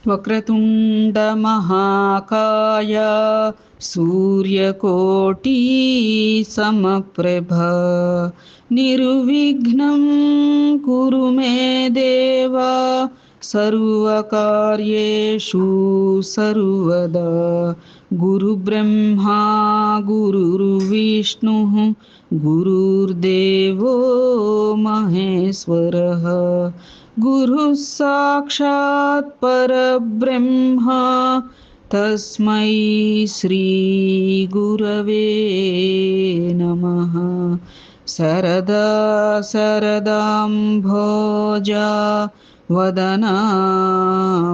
వక్రతుండ మహాకాయ సూర్యకోటి సమప్రభ నిర్విఘ్నం కురు మే దేవా సర్వకార్యేషు సర్వదా. గురు బ్రహ్మా గురుర్విష్ణు గురుర్దేవో మహేశ్వరః. గురు సాక్షాత్ పరబ్రహ్మ తస్మై శ్రీ గురవే నమః. శరదా శరదాంభోజా వదనా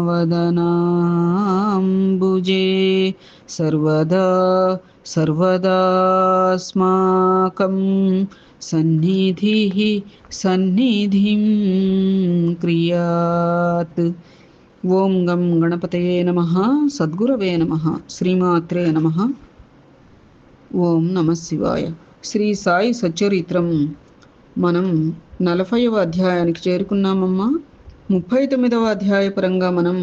వదనాంబుజే సర్వదా సర్వదాస్మాకం సన్నిధిః సన్నిధిం క్రియాత్. ఓం గం గణపతయే నమః. సద్గురవే నమః. శ్రీమాత్రే నమః. ఓం నమః శివాయ. శ్రీ సాయి సచ్చరిత్రం మనం 40వ అధ్యాయానికి చేరుకున్నామమ్మా. 39వ అధ్యాయ పరంగా మనం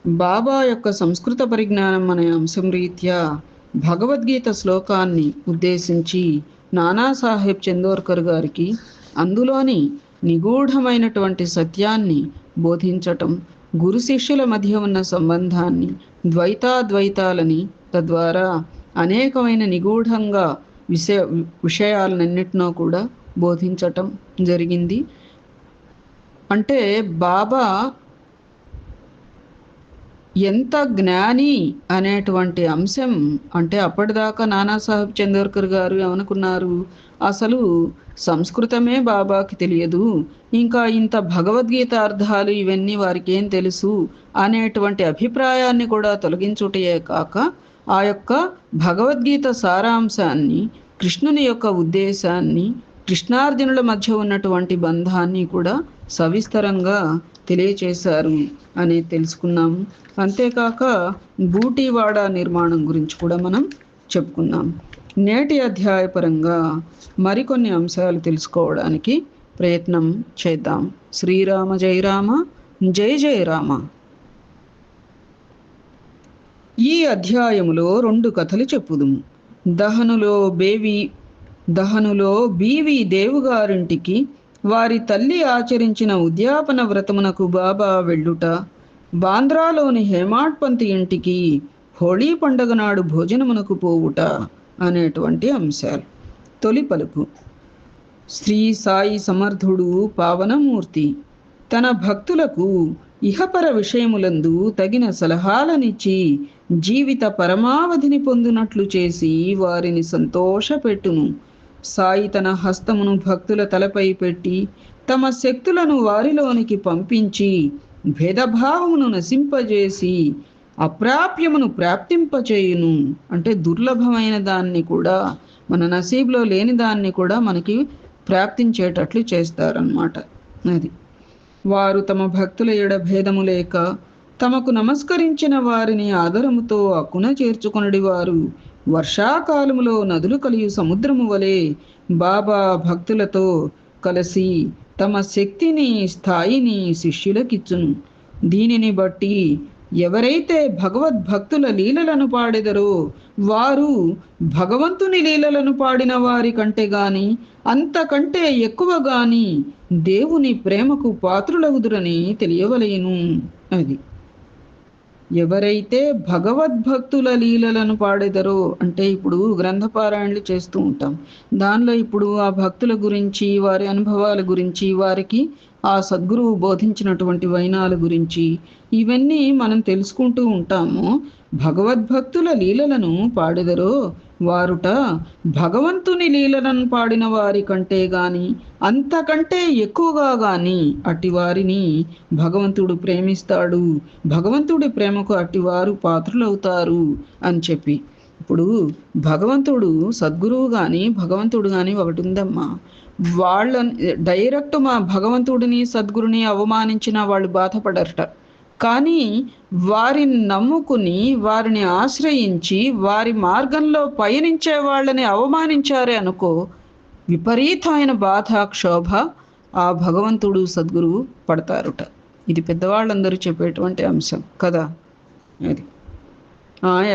బాబా యొక్క సంస్కృత పరిజ్ఞానం అనే అంశం రీత్యా భగవద్గీత శ్లోకాన్ని ఉద్దేశించి నానాసాహెబ్ చందోర్కర్ గారికి అందులోని నిగూఢమైనటువంటి సత్యాన్ని బోధించటం, గురు శిష్యుల మధ్య ఉన్న సంబంధాన్ని, ద్వైతాద్వైతాలని, తద్వారా అనేకమైన నిగూఢంగా విషయాలన్నిటినో కూడా బోధించటం జరిగింది. అంటే బాబా ఎంత జ్ఞాని అనేటువంటి అంశం, అంటే అప్పటిదాకా నానాసాహెబ్ చందోర్కర్ గారు ఏమనుకున్నారు, అసలు సంస్కృతమే బాబాకి తెలియదు, ఇంకా ఇంత భగవద్గీత అర్థాలు ఇవన్నీ వారికి ఏం తెలుసు అనేటువంటి అభిప్రాయాన్ని కూడా తొలగించుటయే కాక ఆ యొక్క భగవద్గీత సారాంశాన్ని, కృష్ణుని యొక్క ఉద్దేశాన్ని, కృష్ణార్జునుల మధ్య ఉన్నటువంటి బంధాన్ని కూడా సవిస్తరంగా తెలియచేశారు అనేది తెలుసుకున్నాము. అంతేకాక బూటీవాడ నిర్మాణం గురించి కూడా మనం చెప్పుకున్నాం. నేటి అధ్యాయపరంగా మరికొన్ని అంశాలు తెలుసుకోవడానికి ప్రయత్నం చేద్దాం. శ్రీరామ జయ రామ, జయ జయ రామ. ఈ అధ్యాయములో 2 కథలు చెప్పుదుము. దహనులో బీవి దేవుగారింటికి వారి తల్లి ఆచరించిన ఉద్యాపన వ్రతమునకు బాబా వెళ్ళుట, బాంద్రాలోని హేమాడ్ పంత్ ఇంటికి హోళీ పండుగ నాడు భోజనమునకు పోవుట అనేటువంటి అంశాలు. తొలి పలుకు. శ్రీ సాయి సమర్థుడు పావనమూర్తి తన భక్తులకు ఇహపర విషయములందు తగిన సలహాలనిచ్చి జీవిత పరమావధిని పొందినట్లు చేసి వారిని సంతోషపెట్టును. సాయి తన హస్తమును భక్తుల తలపై పెట్టి తమ శక్తులను వారిలోనికి పంపించి భేదభావమును నశింపజేసి అప్రాప్యమును ప్రాప్తింపచేయును. అంటే దుర్లభమైన దాన్ని కూడా, మన నసీబులో లేని దాన్ని కూడా మనకి ప్రాప్తించేటట్లు చేస్తారన్నమాట. అది వారు తమ భక్తుల ఎడ భేదము లేక తమకు నమస్కరించిన వారిని ఆదరముతో అక్కున చేర్చుకొనడి వారు వర్షాకాలములో నదులు కలియు సముద్రము వలె బాబా భక్తులతో కలిసి తమ శక్తిని, స్థాయిని శిష్యులకిచ్చును. దీనిని బట్టి ఎవరైతే భగవద్భక్తుల లీలలను పాడెదరో వారు భగవంతుని లీలలను పాడిన వారి కంటే గాని, అంతకంటే ఎక్కువ గాని దేవుని ప్రేమకు పాత్రులగుదురని తెలియవలేను. అది ఎవరైతే భగవద్భక్తుల లీలలను పాడెదరో, అంటే ఇప్పుడు గ్రంథపారాయణలు చేస్తూ ఉంటాం, దానిలో ఇప్పుడు ఆ భక్తుల గురించి, వారి అనుభవాల గురించి, వారికి ఆ సద్గురువు బోధించినటువంటి వైనాల గురించి ఇవన్నీ మనం తెలుసుకుంటూ ఉంటాము. భగవద్భక్తుల లీలలను పాడెదరో వారుట భగవంతుని లీలలను పాడిన వారి కంటే గాని, అంతకంటే ఎక్కువగా గాని అట్టి వారిని భగవంతుడు ప్రేమిస్తాడు, భగవంతుడి ప్రేమకు అట్టివారు పాత్రులవుతారు అని చెప్పి. ఇప్పుడు భగవంతుడు, సద్గురువు కానీ భగవంతుడు కానీ ఒకటి ఉందమ్మా. వాళ్ళని డైరెక్ట్ మా భగవంతుడిని సద్గురుని అవమానించిన వాళ్ళు బాధపడరట. కానీ వారిని నమ్ముకుని, వారిని ఆశ్రయించి, వారి మార్గంలో పయనించే వాళ్ళని అవమానించారే అనుకో, విపరీతమైన బాధ, క్షోభ ఆ భగవంతుడు సద్గురువు పడతారుట. ఇది పెద్దవాళ్ళందరూ చెప్పేటువంటి అంశం కదా. అది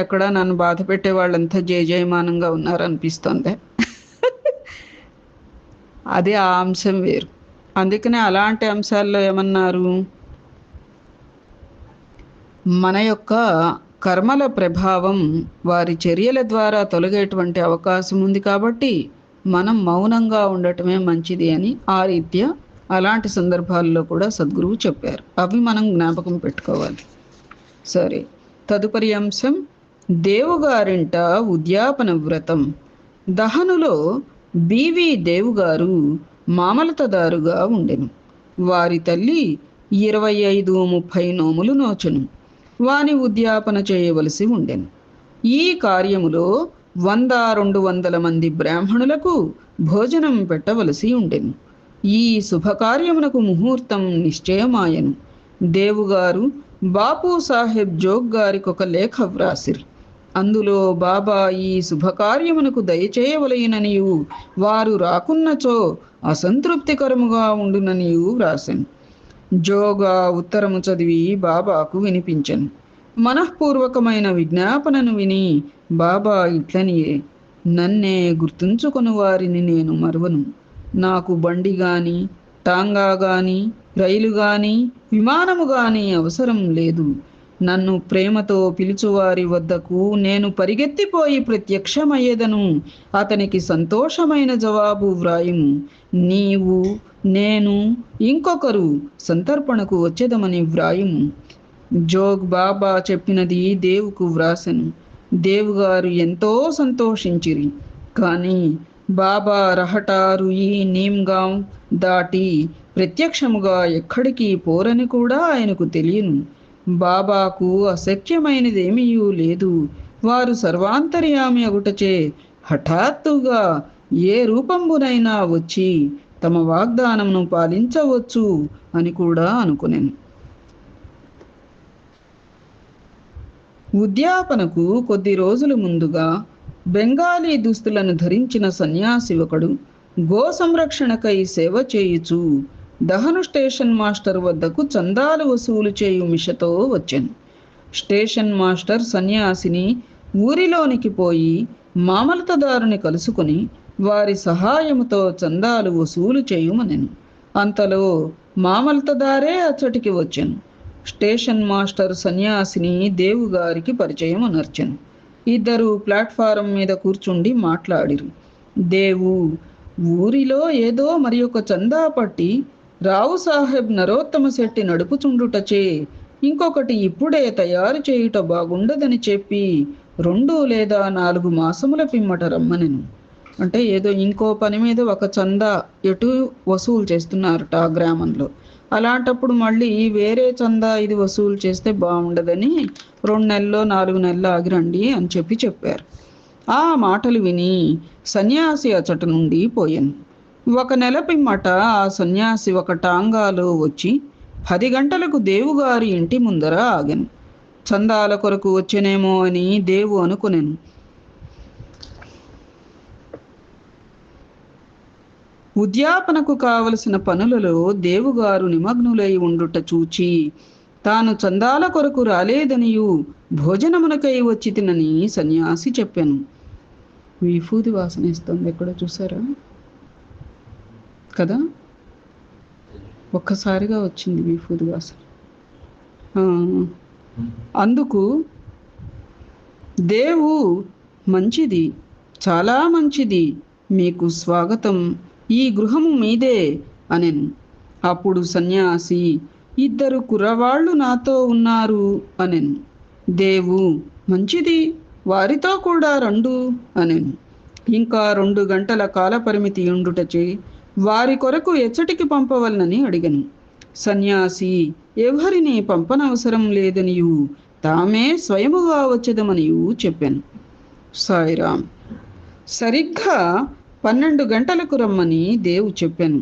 ఎక్కడ నన్ను బాధ పెట్టే వాళ్ళంతా జయజయమానంగా ఉన్నారనిపిస్తుంది. అది ఆ అంశం వేరు. అందుకనే అలాంటి అంశాల్లో ఏమన్నారు, మన యొక్క కర్మల ప్రభావం వారి చర్యల ద్వారా తొలగేటువంటి అవకాశం ఉంది కాబట్టి మనం మౌనంగా ఉండటమే మంచిది అని ఆ రీత్యా అలాంటి సందర్భాల్లో కూడా సద్గురువు చెప్పారు. అవి మనం జ్ఞాపకం పెట్టుకోవాలి. సరే, తదుపరి అంశం దేవుగారింట ఉద్యాపన వ్రతం. దహనులో బివి దేవుగారు మామలతదారుగా ఉండెను. వారి తల్లి 25-30 నోములు నోచెను. వాని ఉద్యాపన చేయవలసి ఉండెను. ఈ కార్యములో 100-200 మంది బ్రాహ్మణులకు భోజనం పెట్టవలసి ఉండెను. ఈ శుభకార్యమునకు ముహూర్తం నిశ్చయమాయను. దేవుగారు బాపు సాహెబ్ జోగ్ గారికి ఒక లేఖ వ్రాసిరి. అందులో బాబా ఈ శుభకార్యమునకు దయచేయవలయననియు వారు రాకున్నచో అసంతృప్తికరముగా ఉండుననియు వ్రాసెను. జోగా ఉత్తరము చదివి బాబాకు వినిపించెను. మనఃపూర్వకమైన విజ్ఞాపనను విని బాబా ఇట్లనియే, నన్నే గుర్తుంచుకొని వారిని నేను మరువను. నాకు బండి గాని, టాంగా గాని, రైలు గాని, విమానము గాని అవసరం లేదు. నన్ను ప్రేమతో పిలుచువారి వద్దకు నేను పరిగెత్తిపోయి ప్రత్యక్షమయ్యేదను. అతనికి సంతోషమైన జవాబు వ్రాయుము. నీవు, నేను, ఇంకొకరు సంతర్పణకు వచ్చేదమని వ్రాయుము. జోగ్ బాబా చెప్పినది దేవుకు వ్రాసెను. దేవుగారు ఎంతో సంతోషించిరి. కానీ బాబా రహటారుయి నీమ్గాం దాటి ప్రత్యక్షముగా ఎక్కడికి పోరని కూడా ఆయనకు తెలియను. బాబాకు అసఖ్యమైనదేమీ లేదు. వారు సర్వాంతర్యామి అగుటచే హఠాత్తుగా ఏ రూపంబునైనా వచ్చి తమ వాగ్దానమును పాలించవచ్చు అని కూడా అనుకునేను. ఉద్యాపనకు కొద్ది రోజుల ముందుగా బెంగాలీ దుస్తులను ధరించిన సన్యాసి ఒకడు గో సంరక్షణకై సేవ చేయుచు దహను స్టేషన్ మాస్టర్ వద్దకు చందాలు వసూలు చేయు మిషతో వచ్చాను. స్టేషన్ మాస్టర్ సన్యాసిని ఊరిలోనికి పోయి మామలతదారుని కలుసుకొని వారి సహాయముతో చందాలు వసూలు చేయుమనెను. అంతలో మామలతదారే అచ్చటికి వచ్చాను. స్టేషన్ మాస్టర్ సన్యాసిని దేవుగారికి పరిచయం అనర్చెను. ఇద్దరు ప్లాట్ఫారం మీద కూర్చుండి మాట్లాడిరు. దేవు ఊరిలో ఏదో మరి ఒక చందా పట్టి రావు సాహెబ్ నరోత్తమ శెట్టి నడుపుచుండుటచే ఇంకొకటి ఇప్పుడే తయారు చేయుట బాగుండదని చెప్పి 2 లేదా 4 మాసముల పిమ్మట రమ్మనెను. అంటే ఏదో ఇంకో పని మీద ఒక చందా ఎటు వసూలు చేస్తున్నారట ఆ గ్రామంలో. అలాంటప్పుడు మళ్ళీ వేరే చందా ఇది వసూలు చేస్తే బాగుండదని 2 నెలల్లో 4 నెలలు ఆగిరండి అని చెప్పారు. ఆ మాటలు విని సన్యాసి అచ్చట నుండి పోయాను. 1 నెల పిమ్మట ఆ సన్యాసి ఒక టాంగాలో వచ్చి 10 గంటలకు దేవుగారి ఇంటి ముందర ఆగాను. చందాల కొరకు వచ్చేనేమో అని దేవు అనుకునేను. ఉద్యాపనకు కావలసిన పనులలో దేవుగారు నిమగ్నులై ఉండుట చూచి తాను చందాల కొరకు రాలేదనియు భోజనమునకై వచ్చి తినని సన్యాసి చెప్పాను. విభూది వాసన ఇస్తుంది, ఎక్కడో చూసారా కదా, ఒక్కసారిగా వచ్చింది విభూది వాసన. అందుకు దేవు మంచిది, చాలా మంచిది, మీకు స్వాగతం, ఈ గృహము మీదే అనెను. అప్పుడు సన్యాసి, 2 కుర్రవాళ్ళు నాతో ఉన్నారు అనెను. దేవు మంచిది, వారితో కూడా రండు అనెను. ఇంకా 2 గంటల కాలపరిమితి ఉండుటచే వారి కొరకు ఎచ్చటికి పంపవలనని అడిగను. సన్యాసి ఎవరిని పంపనవసరం లేదనియు తామే స్వయముగా వచ్చేదమనియు చెప్పాను. సాయిరామ్. సరిగ్గా 12 గంటలకు రమ్మని దేవు చెప్పాను.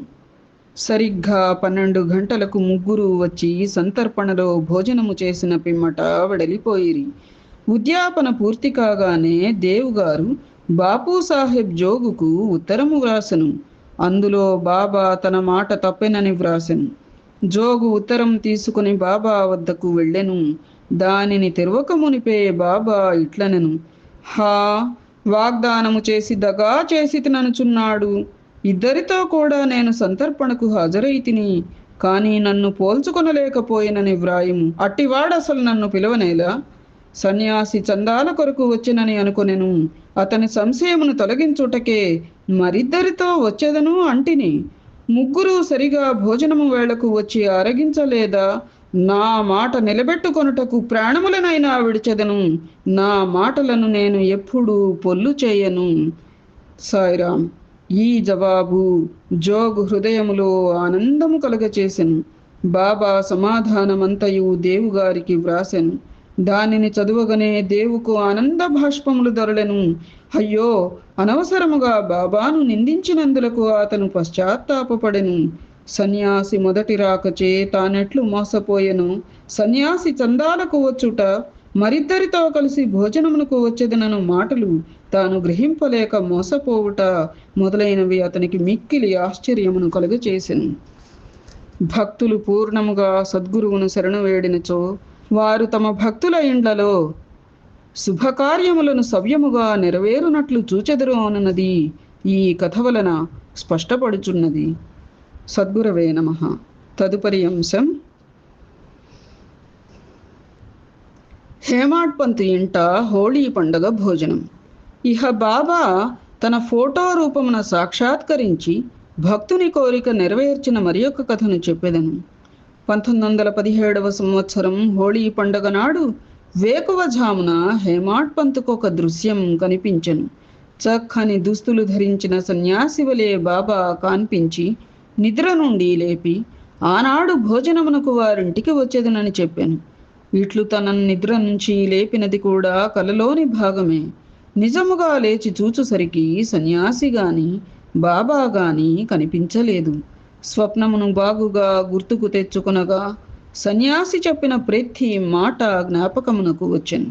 సరిగ్గా 12 గంటలకు 3 వచ్చి సంతర్పణలో భోజనము చేసిన పిమ్మట వెడలిపోయిరి. ఉద్యాపన పూర్తి కాగానే దేవుగారు బాపు సాహెబ్ జోగుకు ఉత్తరము వ్రాసెను. అందులో బాబా తన మాట తప్పెనని వ్రాసెను. జోగు ఉత్తరం తీసుకుని బాబా వద్దకు వెళ్ళెను. దానిని తెరవక మునిపే బాబా ఇట్లనెను, హా, వాగ్దానము చేసి దగా చేసి తిననుచున్నాడు. ఇద్దరితో కూడా నేను సంతర్పణకు హాజరైతిని, కానీ నన్ను పోల్చుకొనలేకపోయినని వ్రాయము. అట్టివాడసలు నన్ను పిలవనేలా? సన్యాసి చందాల కొరకు వచ్చినని అనుకొనెను. అతని సంశయమును తొలగించుటకే మరిద్దరితో వచ్చేదను అంటిని. ముగ్గురు సరిగా భోజనము వేళకు వచ్చి ఆరగించలేదా? నా మాట నిలబెట్టుకొనుటకు ప్రాణములనైనా విడిచెదను. నా మాటలను నేను ఎప్పుడూ పొల్లు చేయను. సాయిరాం. ఈ జవాబు జోగు హృదయములో ఆనందము కలుగచేసెను. బాబా సమాధానమంతయు దేవుగారికి వ్రాసెను. దానిని చదువగనే దేవుకు ఆనంద భాష్పములు దొరలెను. అయ్యో, అనవసరముగా బాబాను నిందించినందులకు అతను పశ్చాత్తాపపడెను. సన్యాసి మొదటి రాకచే తానెట్లు మోసపోయెను. సన్యాసి చందాలకు వచ్చుట, మరిద్దరితో కలిసి భోజనమునకు వచ్చేదనను మాటలు తాను గ్రహింపలేక మోసపోవుట మొదలైనవి అతనికి మిక్కిలి ఆశ్చర్యమును కలుగచేసెను. భక్తులు పూర్ణముగా సద్గురువును శరణు వేడినచో వారు తమ భక్తుల ఇండ్లలో శుభకార్యములను సవ్యముగా నెరవేరునట్లు చూచెదరు అనున్నది ఈ కథ వలన స్పష్టపడుచున్నది. సద్గురవే నమః. తదుపరి అంశం, హేమాడ్ పంత్ ఇంట హోళీ పండగ భోజనం. ఇహ బాబా తన ఫోటో రూపమున సాక్షాత్కరించి భక్తుని కోరిక నెరవేర్చిన మరి ఒక కథను చెప్పెదను. 1917వ సంవత్సరం హోళీ పండగ నాడు వేకువజామున హేమాడ్ పంత్కు ఒక దృశ్యం కనిపించెను. చక్కని దుస్తులు ధరించిన సన్యాసి వలె బాబా కాన్పించి నిద్ర నుండి లేపి ఆనాడు భోజనమునకు వారింటికి వచ్చేదనని చెప్పాను. ఇట్లు తన నిద్ర నుంచి లేపినది కూడా కలలోని భాగమే. నిజముగా లేచి చూచుసరికి సన్యాసి గాని బాబా గాని కనిపించలేదు. స్వప్నమును బాగుగా గుర్తుకు తెచ్చుకొనగా సన్యాసి చెప్పిన ప్రతి మాట జ్ఞాపకమునకు వచ్చెను.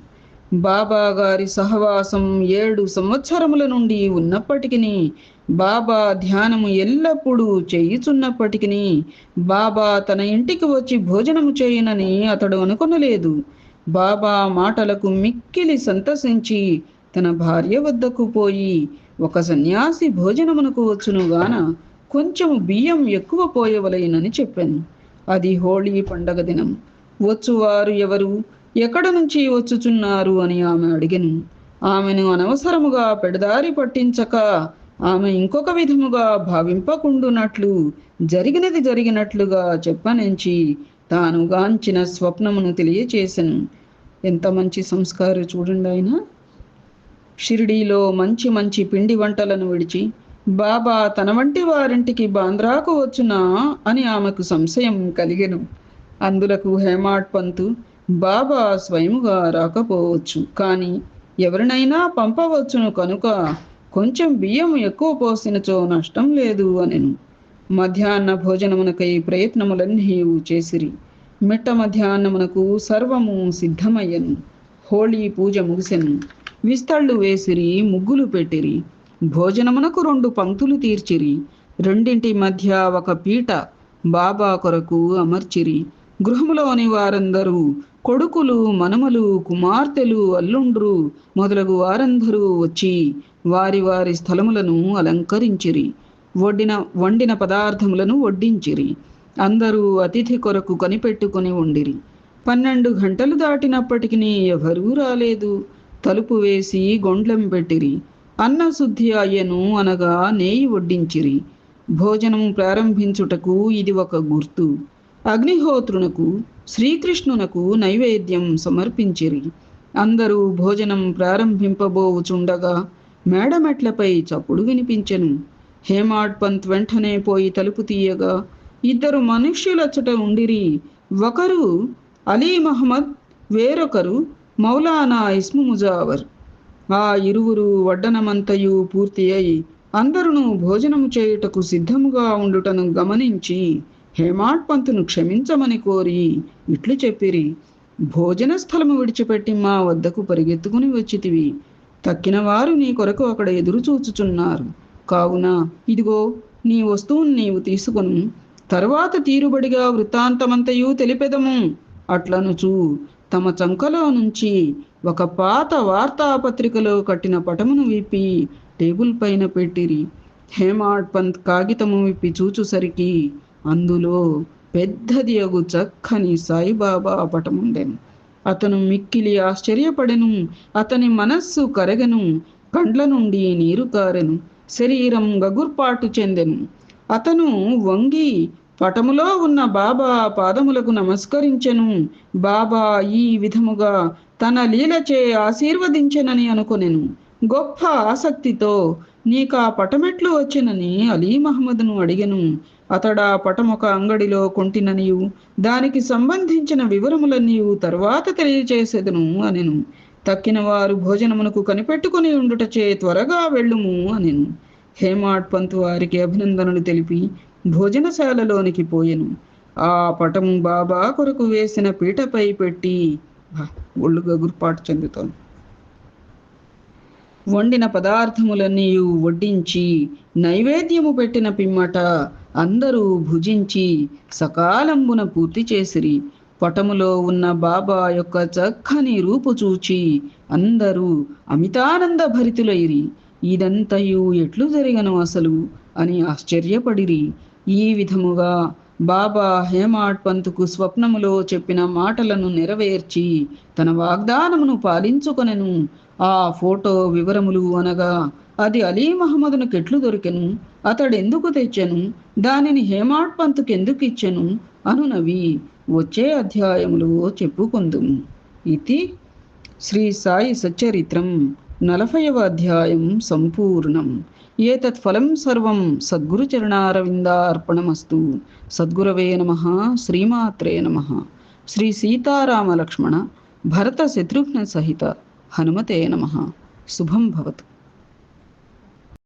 బాబా గారి సహవాసం 7 సంవత్సరముల నుండి ఉన్నప్పటికీ, బాబా ధ్యానము ఎల్లప్పుడూ చేయుచున్నప్పటికీ, బాబా తన ఇంటికి వచ్చి భోజనము చేయనని అతడు అనుకొనలేదు. బాబా మాటలకు మిక్కిలి సంతసించి తన భార్య వద్దకు పోయి, ఒక సన్యాసి భోజనమునకు వచ్చునుగాన కొంచెము బియ్యం ఎక్కువ పోయవలెనని చెప్పాను. అది హోళీ పండగ దినం. వచ్చువారు ఎవరు, ఎక్కడ నుంచి వచ్చుచున్నారు అని ఆమె అడిగెను. ఆమెను అనవసరముగా పెడదారి పట్టించక, ఆమె ఇంకొక విధముగా భావింపకుండునట్లు జరిగినది జరిగినట్లుగా చెప్పనించి తాను గాంచిన స్వప్నమును తెలియచేసెను. ఎంత మంచి సంస్కారం చూడండి ఆయన. షిరిడీలో మంచి మంచి పిండి వంటలను విడిచి బాబా తన వంటి వారింటికి బాంద్రాకు వచ్చునా అని ఆమెకు సంశయం కలిగెను. అందులకు హేమాడ్ పంతు, బాబా స్వయముగా రాకపోవచ్చు, కానీ ఎవరినైనా పంపవచ్చును కనుక కొంచెం బియ్యం ఎక్కువ పోసినచో నష్టం లేదు అనెను. మధ్యాహ్న భోజనమునకై ప్రయత్నములన్నీ చేసిరి. మిట్ట మధ్యాహ్నమునకు సర్వము సిద్ధమయ్యను. హోళీ పూజ ముగిసెను. విస్తళ్ళు వేసిరి, ముగ్గులు పెట్టిరి. భోజనమునకు 2 పంక్తులు తీర్చిరి. రెండింటి మధ్య ఒక పీట బాబా కొరకు అమర్చిరి. గృహములోని వారందరూ, కొడుకులు, మనమలు, కుమార్తెలు, అల్లుండ్రు మొదలగు వారందరూ వచ్చి వారి వారి స్థలములను అలంకరించిరి. వండిన పదార్థములను వడ్డించిరి. అందరూ అతిథి కొరకు కనిపెట్టుకుని ఉండిరి. 12 గంటలు దాటినప్పటికీ ఎవరూ రాలేదు. తలుపు వేసి గొండ్లం పెట్టిరి. అన్నశుద్ధి అయ్యను అనగా నేయి వడ్డించిరి. భోజనము ప్రారంభించుటకు ఇది ఒక గుర్తు. అగ్నిహోత్రునకు, శ్రీకృష్ణునకు నైవేద్యం సమర్పించిరి. అందరూ భోజనం ప్రారంభింపబోవుచుండగా మేడమెట్లపై చప్పుడు వినిపించెను. హేమాడ్ పంత్ వెంటనే పోయి తలుపు తీయగా 2 మనుష్యులచ్చట ఉండిరి. ఒకరు అలీ మహమ్మద్, వేరొకరు మౌలానా ఇస్ము ముజావర్. ఆ ఇరువురు వడ్డనమంతయు పూర్తి అయి అందరూ భోజనము చేయుటకు సిద్ధముగా ఉండుటను గమనించి హేమాడ్ పంతును క్షమించమని కోరి ఇట్లు చెప్పిరి, భోజన స్థలము విడిచిపెట్టి మా వద్దకు పరిగెత్తుకుని వచ్చితివి. తక్కిన వారు నీ కొరకు అక్కడ ఎదురు చూచుచున్నారు. కావున ఇదిగో నీ వస్తువును నీవు తీసుకొని తరువాత తీరుబడిగా వృత్తాంతమంతయు తెలిపెదము. అట్లనుచు తమ చంకలో నుంచి ఒక పాత వార్తాపత్రికలో కట్టిన పటమును విప్పి టేబుల్ పైన పెట్టిరి. హేమాడ్ పంత్ కాగితము విప్పి చూచుసరికి అందులో పెద్దది అగు చక్కని సాయిబాబా పటముండెను. అతను మిక్కిలి ఆశ్చర్యపడెను. అతని మనస్సు కరగెను, కండ్ల నుండి నీరు కారెను, శరీరం గగుర్పాటు చెందెను. అతను వంగి పటములో ఉన్న బాబా పాదములకు నమస్కరించెను. బాబా ఈ విధముగా తన లీలచే ఆశీర్వదించెనని అనుకొనెను. గొప్ప ఆసక్తితో నీకా పటమెట్లు వచ్చినని అలీ మహమ్మద్ను అడిగెను. అతడా పటమొక అంగడిలో కొంటిననియు దానికి సంబంధించిన వివరములన్నీయు తర్వాత తెలియచేసేదను అనెను. తక్కిన వారు భోజనమునకు కనిపెట్టుకుని ఉండుటచే త్వరగా వెళ్ళుము అనెను. హేమాడ్ పంత్ వారికి అభినందనలు తెలిపి భోజనశాలలోనికి పోయెను. ఆ పటము బాబా కొరకు వేసిన పీటపై పెట్టి ఒళ్ళు గగుర్పాటు చెందుతోంది. వండిన పదార్థములన్నీ వడ్డించి నైవేద్యము పెట్టిన పిమ్మట అందరూ భుజించి సకాలంబున పూర్తి చేసిరి. పటములో ఉన్న బాబా యొక్క చక్కని రూపు చూచి అందరూ అమితానంద భరితులైరి. ఇదంతయు ఎట్లు జరిగను అసలు అని ఆశ్చర్యపడిరి. ఈ విధముగా బాబా హేమాడ్ పంతుకు స్వప్నములో చెప్పిన మాటలను నెరవేర్చి తన వాగ్దానమును పాలించుకొనెను. ఆ ఫోటో వివరములు అనగా అది అలీ మహమ్మదునకు ఎట్లు దొరికెను, అతడెందుకు తెచ్చెను, దానిని హేమాడ్ పంతుకు ఎందుకు ఇచ్చెను అనునవి వచ్చే అధ్యాయములో చెప్పుకుందుము. ఇది శ్రీ సాయి సచ్చరిత్రం 40వ అధ్యాయం సంపూర్ణం. ఏతత్ ఫలం సర్వం సద్గురుచరణారవిందార్పణమస్తు. సద్గురవే నమః. శ్రీమాత్రే నమః. శ్రీ సీతారామ లక్ష్మణ భరత శత్రుఘ్న సహిత హనుమతే నమః. శుభం భవతు.